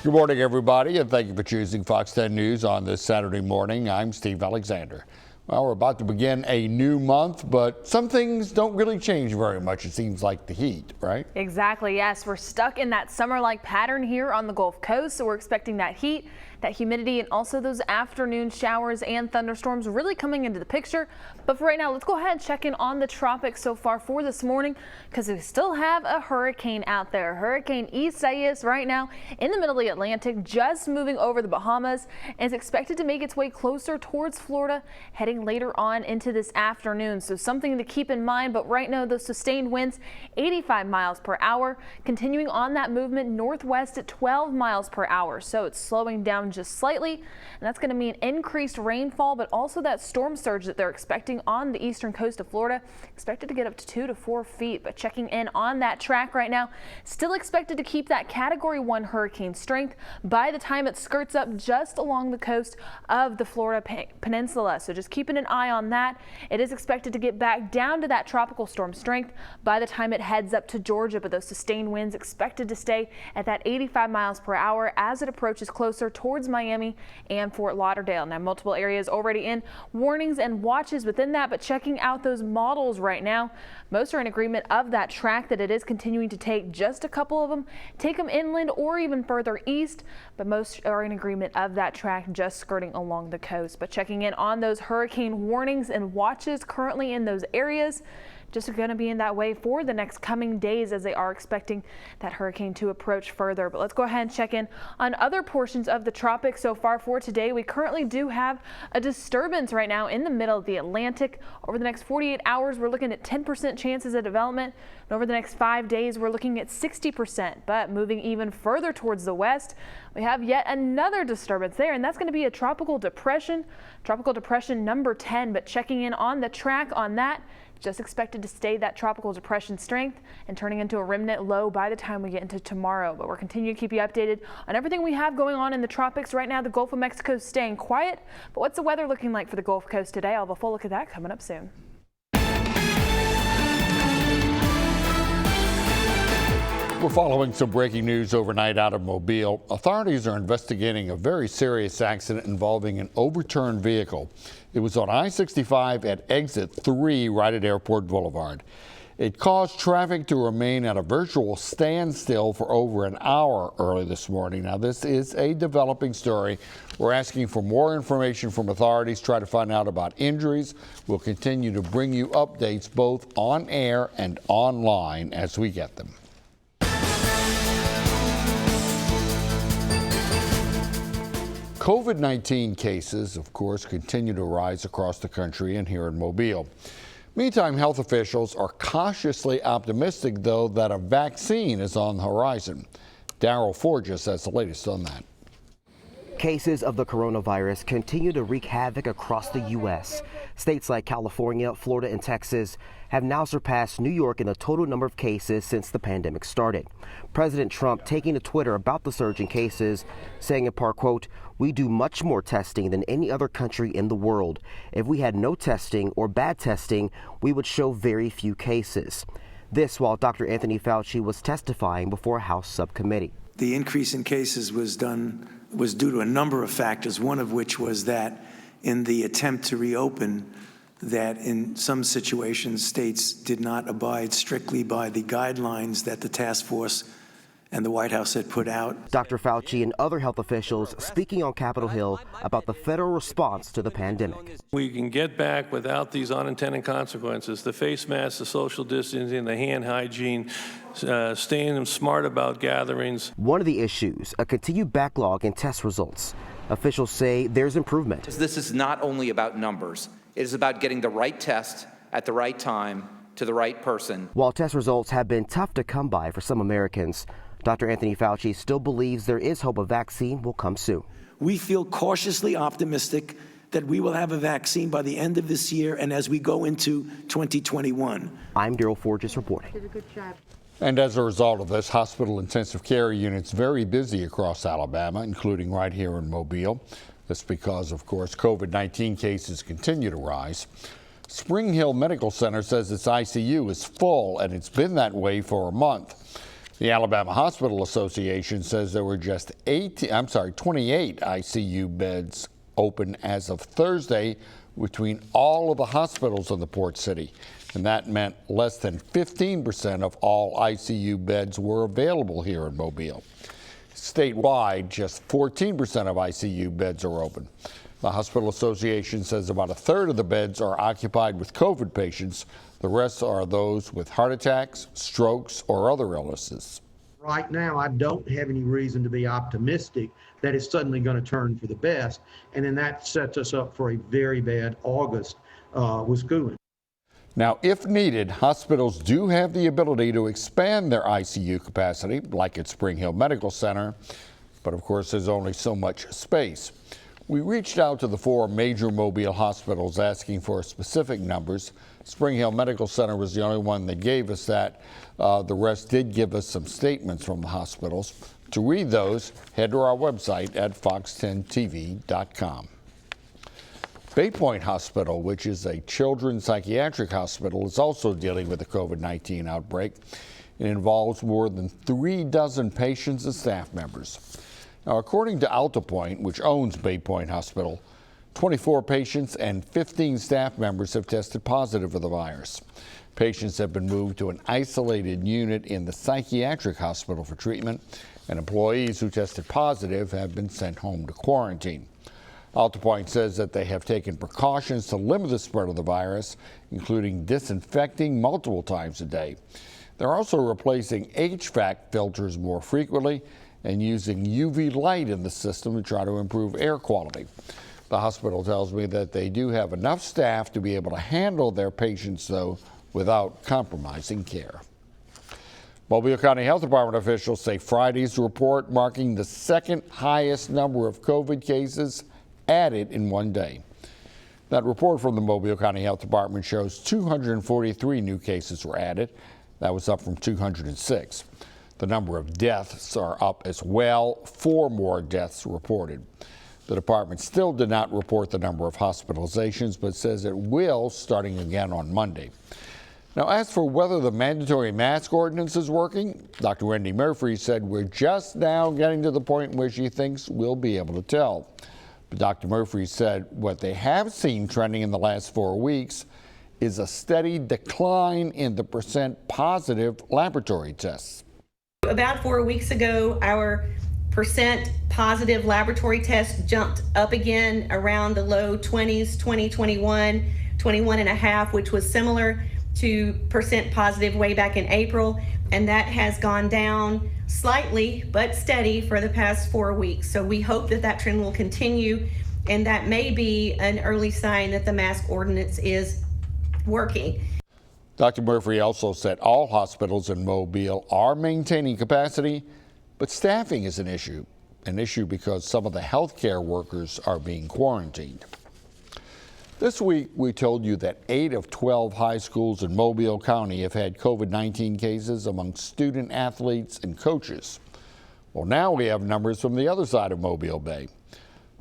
Good morning, everybody, and thank you for choosing Fox 10 News on this Saturday morning. I'm Steve Alexander. Well, we're about to begin a new month, but some things don't really change very much. It seems like the heat, right? Exactly, yes. We're stuck in that summer-like pattern here on the Gulf Coast, so we're expecting that heat, that humidity, and also those afternoon showers and thunderstorms really coming into the picture. But for right now, let's go ahead and check in on the tropics so far for this morning, because we still have a hurricane out there. Hurricane Isaias right now in the middle of the Atlantic, just moving over the Bahamas, and is expected to make its way closer towards Florida, heading later on into this afternoon. So something to keep in mind, but right now those sustained winds 85 miles per hour, continuing on that movement northwest at 12 miles per hour. So it's slowing down just slightly, and that's going to mean increased rainfall, but also that storm surge that they're expecting on the eastern coast of Florida, expected to get up to 2 to 4 feet. But checking in on that track right now, still expected to keep that Category 1 hurricane strength by the time it skirts up just along the coast of the Florida Peninsula. So just keeping an eye on that. It is expected to get back down to that tropical storm strength by the time it heads up to Georgia, but those sustained winds expected to stay at that 85 miles per hour as it approaches closer towards Miami and Fort Lauderdale. Now, multiple areas already in warnings and watches within that, but checking out those models right now, most are in agreement of that track that it is continuing to take. Just a couple of them take them inland or even further east, but most are in agreement of that track just skirting along the coast. But checking in on those hurricane warnings and watches currently in those areas, just going to be in that way for the next coming days as they are expecting that hurricane to approach further. But let's go ahead and check in on other portions of the tropics so far for today. We currently do have a disturbance right now in the middle of the Atlantic. Over the next 48 hours, we're looking at 10% chances of development. And over the next 5 days, we're looking at 60%. But moving even further towards the west, we have yet another disturbance there, and that's going to be a tropical depression number 10. But checking in on the track on that, just expected to stay that tropical depression strength and turning into a remnant low by the time we get into tomorrow. But we're continuing to keep you updated on everything we have going on in the tropics. Right now, the Gulf of Mexico is staying quiet. But what's the weather looking like for the Gulf Coast today? I'll have a full look at that coming up soon. We're following some breaking news overnight out of Mobile. Authorities are investigating a very serious accident involving an overturned vehicle. It was on I-65 at exit 3 right at Airport Boulevard. It caused traffic to remain at a virtual standstill for over an hour early this morning. Now, this is a developing story. We're asking for more information from authorities, try to find out about injuries. We'll continue to bring you updates both on air and online as we get them. COVID-19 cases, of course, continue to rise across the country and here in Mobile. Meantime, health officials are cautiously optimistic, though, that a vaccine is on the horizon. Daryl Forges has the latest on that. Cases of the coronavirus continue to wreak havoc across the U.S. States like California, Florida, and Texas have now surpassed New York in the total number of cases since the pandemic started. President Trump taking to Twitter about the surge in cases, saying in part, quote, "We do much more testing than any other country in the world. If we had no testing or bad testing, we would show very few cases." This while Dr. Anthony Fauci was testifying before a House subcommittee. The increase in cases was due to a number of factors, one of which was that in the attempt to reopen, that in some situations states did not abide strictly by the guidelines that the task force and the White House had put out. Dr. Fauci and other health officials speaking on Capitol Hill about the federal response to the pandemic. We can get back without these unintended consequences, the face masks, the social distancing, the hand hygiene, staying smart about gatherings. One of the issues, a continued backlog in test results. Officials say there's improvement. This is not only about numbers. It is about getting the right test at the right time to the right person. While test results have been tough to come by for some Americans, Dr. Anthony Fauci still believes there is hope a vaccine will come soon. We feel cautiously optimistic that we will have a vaccine by the end of this year and as we go into 2021. I'm Daryl Forges reporting. Did a good job. And as a result of this, hospital intensive care units very busy across Alabama, including right here in Mobile. That's because, of course, COVID-19 cases continue to rise. Spring Hill Medical Center says its ICU is full, and it's been that way for a month. The Alabama Hospital Association says there were just 28 ICU beds open as of Thursday between all of the hospitals in the port city. And that meant less than 15% of all ICU beds were available here in Mobile. Statewide, just 14% of ICU beds are open. The Hospital Association says about a third of the beds are occupied with COVID patients. The rest are those with heart attacks, strokes, or other illnesses. Right now, I don't have any reason to be optimistic that it's suddenly going to turn for the best. And then that sets us up for a very bad August with schooling. Now, if needed, hospitals do have the ability to expand their ICU capacity, like at Spring Hill Medical Center. But of course, there's only so much space. We reached out to the 4 major Mobile hospitals asking for specific numbers. Spring Hill Medical Center was the only one that gave us that. The rest did give us some statements from the hospitals. To read those, head to our website at fox10tv.com. Bay Point Hospital, which is a children's psychiatric hospital, is also dealing with the COVID-19 outbreak. It involves more than 36 patients and staff members. Now, according to AltaPoint, which owns Bay Point Hospital, 24 patients and 15 staff members have tested positive for the virus. Patients have been moved to an isolated unit in the psychiatric hospital for treatment, and employees who tested positive have been sent home to quarantine. AltaPoint says that they have taken precautions to limit the spread of the virus, including disinfecting multiple times a day. They're also replacing HVAC filters more frequently and using UV light in the system to try to improve air quality. The hospital tells me that they do have enough staff to be able to handle their patients, though, without compromising care. Mobile County Health Department officials say Friday's report marking the second highest number of COVID cases added in one day. That report from the Mobile County Health Department shows 243 new cases were added. That was up from 206. The number of deaths are up as well. 4 more deaths reported. The department still did not report the number of hospitalizations, but says it will starting again on Monday. Now, as for whether the mandatory mask ordinance is working, Dr. Wendy Murphy said we're just now getting to the point where she thinks we'll be able to tell. But Dr. Murphy said what they have seen trending in the last 4 weeks is a steady decline in the percent positive laboratory tests. About 4 weeks ago, our percent positive laboratory tests jumped up again around the low 20s, 20, 21, 21.5, which was similar to percent positive way back in April. And that has gone down slightly, but steady for the past 4 weeks. So we hope that that trend will continue, and that may be an early sign that the mask ordinance is working. Dr. Murphy also said all hospitals in Mobile are maintaining capacity, but staffing is an issue because some of the healthcare workers are being quarantined. This week, we told you that 8 of 12 high schools in Mobile County have had COVID-19 cases among student athletes and coaches. Well, now we have numbers from the other side of Mobile Bay.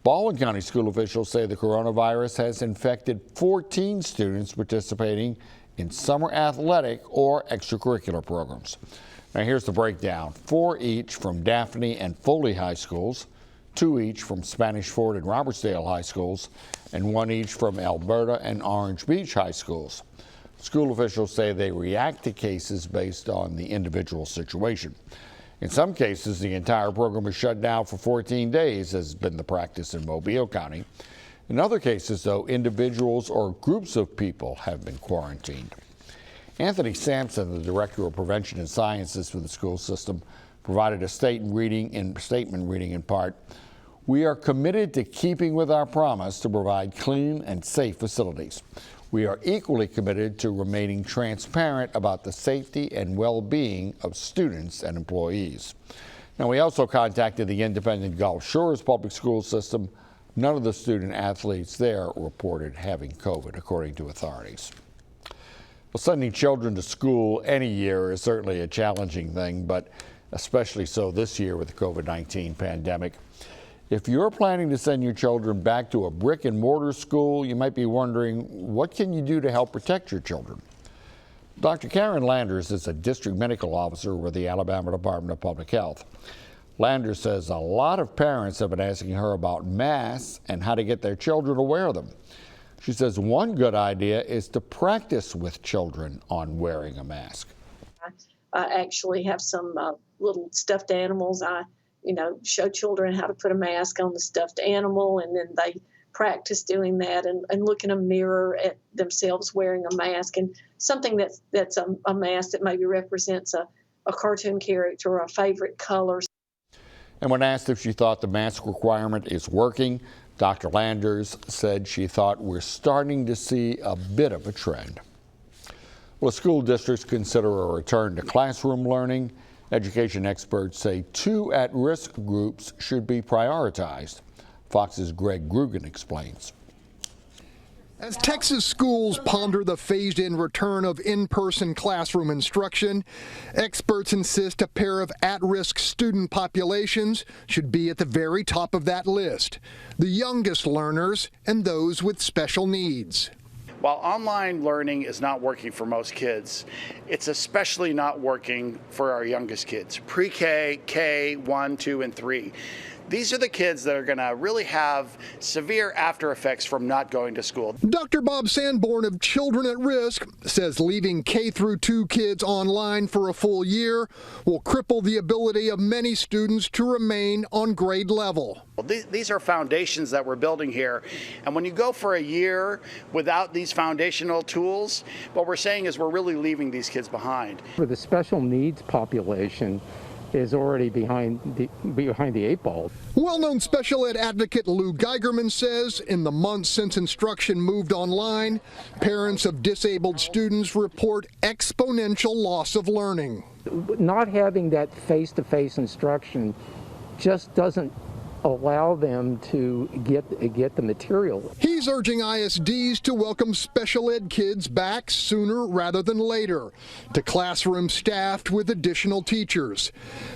Baldwin County school officials say the coronavirus has infected 14 students participating in summer athletic or extracurricular programs. Now here's the breakdown. 4 each from Daphne and Foley High Schools, 2 each from Spanish Fort and Robertsdale High Schools, and 1 each from Alberta and Orange Beach High Schools. School officials say they react to cases based on the individual situation. In some cases, the entire program is shut down for 14 days, has been the practice in Mobile County. In other cases, though, individuals or groups of people have been quarantined. Anthony Sampson, the Director of Prevention and Sciences for the school system, provided a statement reading in part, "We are committed to keeping with our promise to provide clean and safe facilities. We are equally committed to remaining transparent about the safety and well-being of students and employees." Now, we also contacted the independent Gulf Shores public school system. None of the student athletes there reported having COVID, according to authorities. Well, sending children to school any year is certainly a challenging thing, but especially so this year with the COVID-19 pandemic. If you're planning to send your children back to a brick and mortar school, you might be wondering, what can you do to help protect your children? Dr. Karen Landers is a district medical officer with the Alabama Department of Public Health. Landers says a lot of parents have been asking her about masks and how to get their children to wear them. She says one good idea is to practice with children on wearing a mask. I actually have some little stuffed animals. I, show children how to put a mask on the stuffed animal, and then they practice doing that and look in a mirror at themselves wearing a mask, and something that's a mask that maybe represents a cartoon character or a favorite color. And when asked if she thought the mask requirement is working, Dr. Landers said she thought we're starting to see a bit of a trend. Well, school districts consider a return to classroom learning. Education experts say 2 at-risk groups should be prioritized. Fox's Greg Grugan explains. As Texas schools ponder the phased-in return of in-person classroom instruction, experts insist a pair of at-risk student populations should be at the very top of that list: the youngest learners and those with special needs. While online learning is not working for most kids, it's especially not working for our youngest kids, pre-K, K, 1, 2, and 3. These are the kids that are going to really have severe after effects from not going to school. Dr. Bob Sanborn of Children at Risk says leaving K through 2 kids online for a full year will cripple the ability of many students to remain on grade level. These are foundations that we're building here, and when you go for a year without these foundational tools, what we're saying is we're really leaving these kids behind. For the special needs population, is already behind the 8 ball. Well-known special ed advocate Lou Geigerman says in the months since instruction moved online, parents of disabled students report exponential loss of learning. Not having that face-to-face instruction just doesn't allow them to get the material. He's urging ISDs to welcome special ed kids back sooner rather than later to classrooms staffed with additional teachers.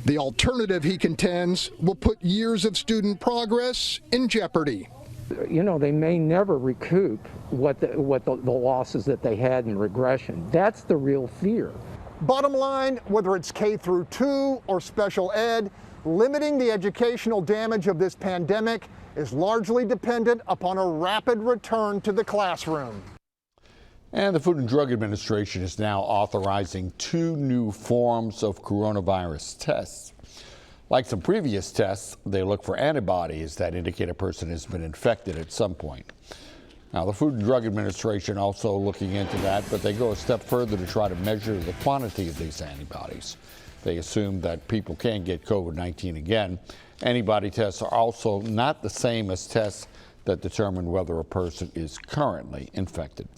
The alternative, he contends, will put years of student progress in jeopardy. They may never recoup what the losses that they had in regression. That's the real fear. Bottom line, whether it's K through 2 or special ed, limiting the educational damage of this pandemic is largely dependent upon a rapid return to the classroom. And the Food and Drug Administration is now authorizing 2 new forms of coronavirus tests. Like some previous tests, they look for antibodies that indicate a person has been infected at some point. Now, the Food and Drug Administration also looking into that, but they go a step further to try to measure the quantity of these antibodies. They assume that people can get COVID-19 again. Antibody tests are also not the same as tests that determine whether a person is currently infected.